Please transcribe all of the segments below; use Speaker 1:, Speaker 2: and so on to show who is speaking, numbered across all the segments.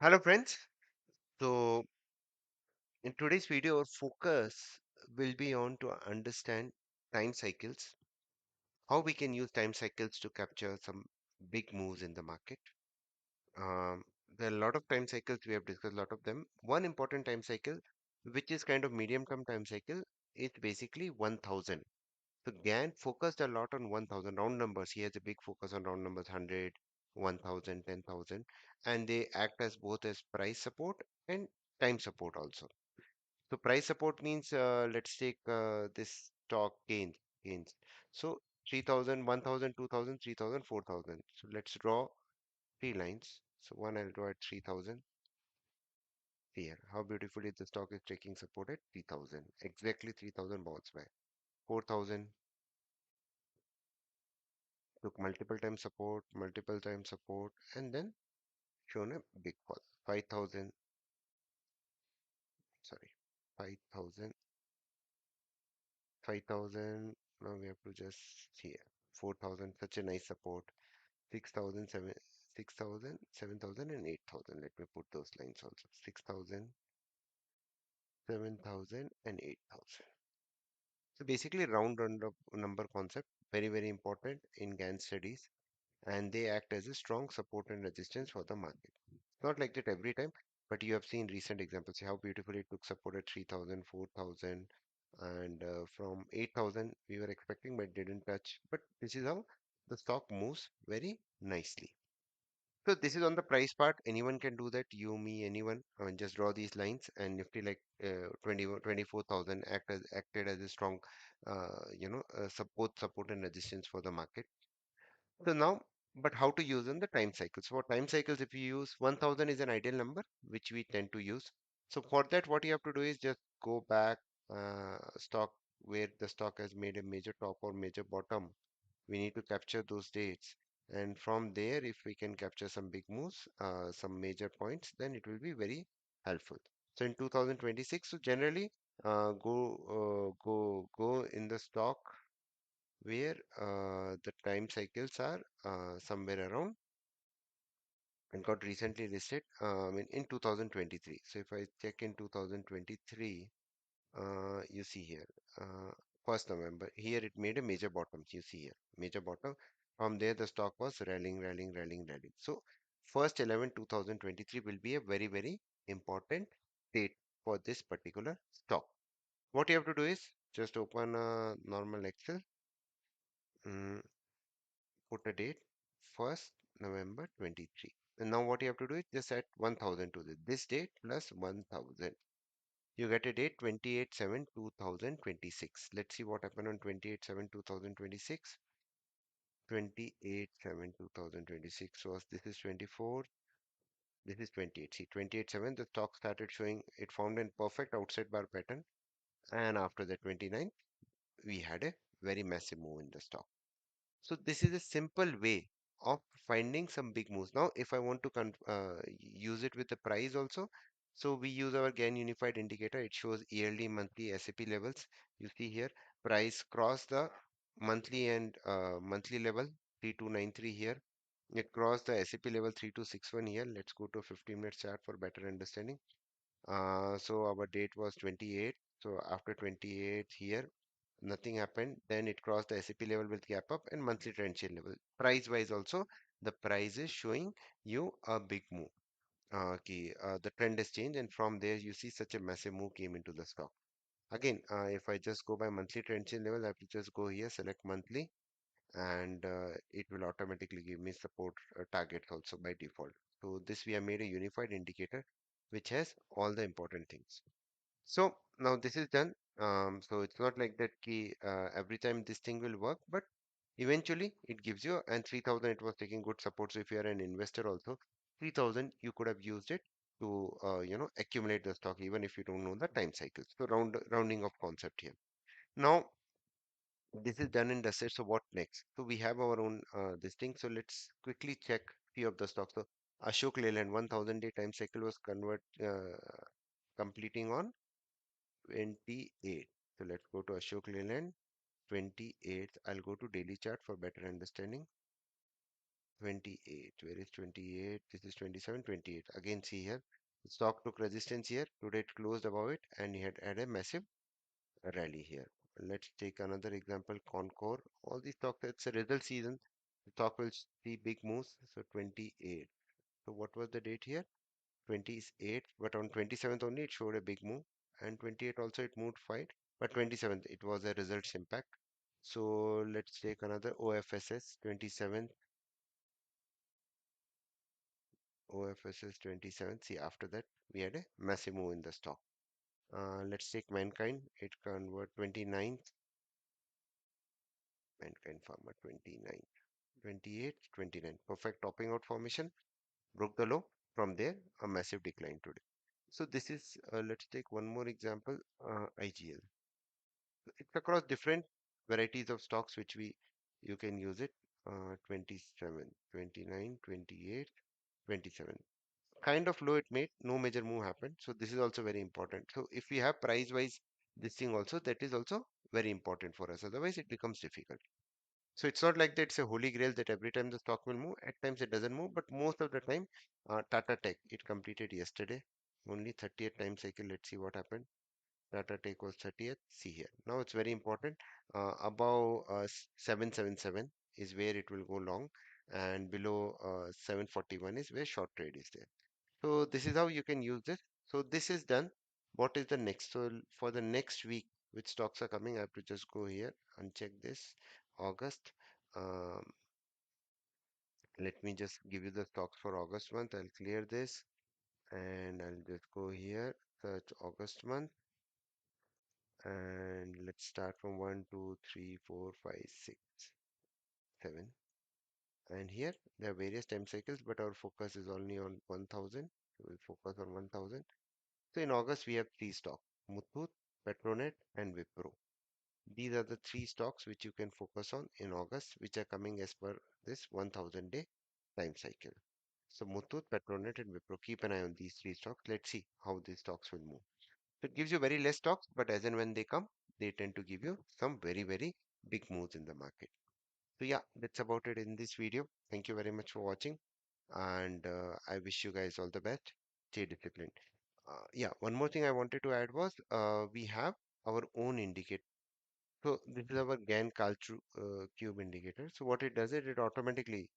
Speaker 1: Hello friends. So in today's video, our focus will be on to understand time cycles, how we can use time cycles to capture some big moves in the market. Um, there are a lot of time cycles, we have discussed a lot of them. One important time cycle, which is kind of medium-term time cycle, is basically 1000. So Gann focused a lot on 1000 round numbers. He has a big focus on round numbers 100, 1000, 10,000, and they act as both as price support and time support also. So price support means let's take this stock gains. So 3000, 1000, 2000, 3000, 4000. So let's draw three lines. So one I'll draw at 3000 here. How beautifully the stock is taking support at 3000. Exactly 3000 bounce back. 4000 took multiple time support, and then shown a big fall. 5000, sorry, 5000, 5000. Now we have to just see here. 4000, such a nice support. 6,000, 6,000, 7,000, and 8,000. Let me put those lines also. 6,000, 7,000, and 8,000. So basically number concept, very, very important in Gann studies, and they act as a strong support and resistance for the market. Not like that every time, but you have seen recent examples. See how beautifully it took support at 3,000, 4,000, and from 8,000 we were expecting but didn't touch. But this is how the stock moves very nicely. So this is on the price part. Anyone can do that. You, me, anyone. I mean, just draw these lines and Nifty like 24,000 acted as a strong, support and resistance for the market. So now, but how to use in the time cycles? For time cycles, if you use 1000 is an ideal number, which we tend to use. So for that, what you have to do is just go back stock where the stock has made a major top or major bottom. We need to capture those dates. And from there, if we can capture some big moves, some major points, then it will be very helpful. So in 2026, so generally, go in the stock where the time cycles are somewhere around and got recently listed in 2023. So if I check in 2023, you see here, uh, 1st November, here it made a major bottom. You see here, major bottom. From there, the stock was rallying. So 1st 11 2023 will be a very, very important date for this particular stock. What you have to do is just open a normal Excel, mm, put a date 1st November 23. And now what you have to do is just add 1000 to this date plus 1000. You get a date 28/7 2026. Let's see what happened on 28/7 2026. 28/7 2026 was, this is 24, this is 28. See 28/7 the stock started showing, it found a perfect outside bar pattern, and after the 29th we had a very massive move in the stock. So this is a simple way of finding some big moves. Now, if I want to use it with the price also, so we use our Gann Unified Indicator. It shows yearly, monthly SAP levels. You see here, price crossed the monthly and monthly level 3293 here. It crossed the SAP level 3261 here. Let's go to a 15-minute chart for better understanding. So our date was 28. So after 28 here, nothing happened. Then it crossed the SAP level with gap up and monthly trend chain level. Price wise also, the price is showing you a big move. The trend has changed, and from there you see such a massive move came into the stock. Again, if I just go by monthly trend chain level, I have to just go here, select monthly, and it will automatically give me support targets also by default. So this we have made a unified indicator which has all the important things. So now this is done. So it's not like that key every time this thing will work, but eventually it gives you, and 3000 it was taking good support. So if you are an investor also, 3000 you could have used it to accumulate the stock even if you don't know the time cycles. So rounding of concept here. Now this is done and dusted. So what next? So we have our own this thing. So let's quickly check few of the stocks. So Ashok Leyland 1000-day time cycle was completing on 28. So let's go to Ashok Leyland 28th. I'll go to daily chart for better understanding. 28. Where is 28? This is 27, 28. Again, see here. The stock took resistance here. Today it closed above it and it had a massive rally here. Let's take another example. Concor. All these stocks, it's a result season. The stock will see big moves. So 28. So what was the date here? 28th, but on 27th only it showed a big move. And 28 also it moved fine. But 27th it was a results impact. So let's take another OFSS 27th. OFSS 27th. See, after that we had a massive move in the stock. Let's take Mankind. It convert 29th. Mankind Pharma 29th. 28, 29. Perfect topping out formation. Broke the low. From there, a massive decline today. So this is, let's take one more example, IGL. It's across different varieties of stocks which you can use it. 27, 29, 28, 27. Kind of low it made, no major move happened. So this is also very important. So if we have price wise this thing also, that is also very important for us. Otherwise, it becomes difficult. So it's not like that it's a holy grail that every time the stock will move. At times it doesn't move, but most of the time, Tata Tech, it completed yesterday. Only 30th time cycle. Let's see what happened. Tata Tech was 30th. See here. Now it's very important. Above 777 is where it will go long, and below 741 is where short trade is there. So this is how you can use this. So this is done. What is the next? So for the next week, which stocks are coming, I have to just go here and check this. August. Um, Let me just give you the stocks for August month. I'll clear this and I'll just go here, search August month, and let's start from 1, 2, 3, 4, 5, 6, 7. And here there are various time cycles, but our focus is only on 1000. So we'll focus on 1000. So in August, we have three stocks, Muthoot, Petronet, and Wipro. These are the three stocks which you can focus on in August, which are coming as per this 1000-day time cycle. So Muthoot, Petronet, and Wipro. Keep an eye on these three stocks. Let's see how these stocks will move. So it gives you very less stocks, but as and when they come, they tend to give you some very, very big moves in the market. So yeah, that's about it in this video. Thank you very much for watching, and I wish you guys all the best. Stay disciplined. Yeah, one more thing I wanted to add was we have our own indicator. So this is our Gann cube indicator. So what it does is it automatically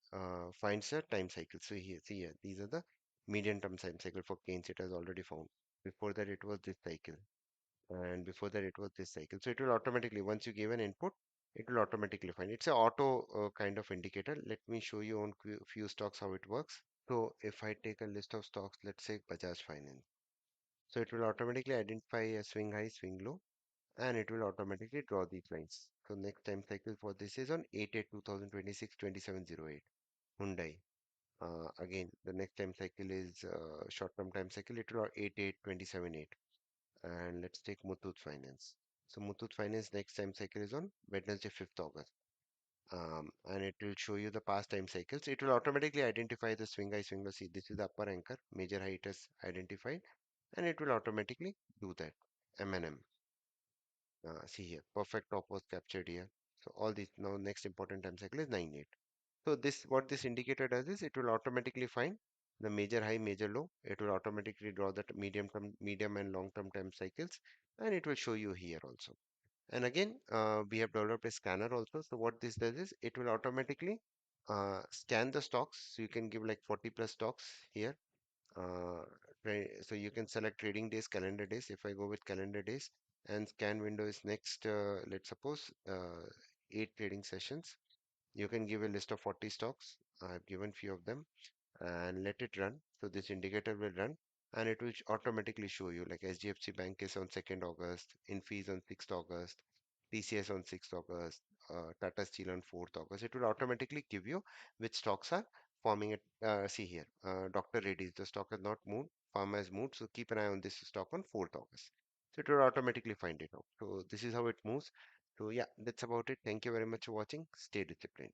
Speaker 1: finds a time cycle. So here, see here, these are the median term time cycle for Keynes. It has already found. Before that, it was this cycle, and before that, it was this cycle. So it will automatically, once you give an input, it will automatically find. It's a auto kind of indicator. Let me show you on few stocks how it works. So if I take a list of stocks, let's say Bajaj Finance. So it will automatically identify a swing high, swing low, and it will automatically draw these lines. So next time cycle for this is on 8/8/2026, 2708. Hyundai. Again, the next time cycle is short-term time cycle. It will 8/8/278. And let's take Muthoot Finance. So Muthoot Finance next time cycle is on Wednesday, 5th August. And it will show you the past time cycles. It will automatically identify the swing high, swing low. See, this is the upper anchor, major high it has identified, and it will automatically do that. M&M. See here, perfect top was captured here. So all these now next important time cycle is 9/8. So this what this indicator does is it will automatically find the major high, major low. It will automatically draw the medium and long term time cycles, and it will show you here also. And again, we have developed a scanner also. So what this does is it will automatically scan the stocks. So you can give like 40 plus stocks here. Uh, so you can select trading days, calendar days. If I go with calendar days and scan window is next, let's suppose 8 trading sessions. You can give a list of 40 stocks. I've given few of them and let it run. So this indicator will run and it will automatically show you like HDFC Bank is on 2nd August, Infees on 6th August, TCS on 6th August, Tata Steel on 4th August. It will automatically give you which stocks are forming it. See here, Dr. Reddy's, the stock has not moved, Pharma has moved. So keep an eye on this stock on 4th August. So it will automatically find it out. So this is how it moves. So yeah, that's about it. Thank you very much for watching. Stay disciplined.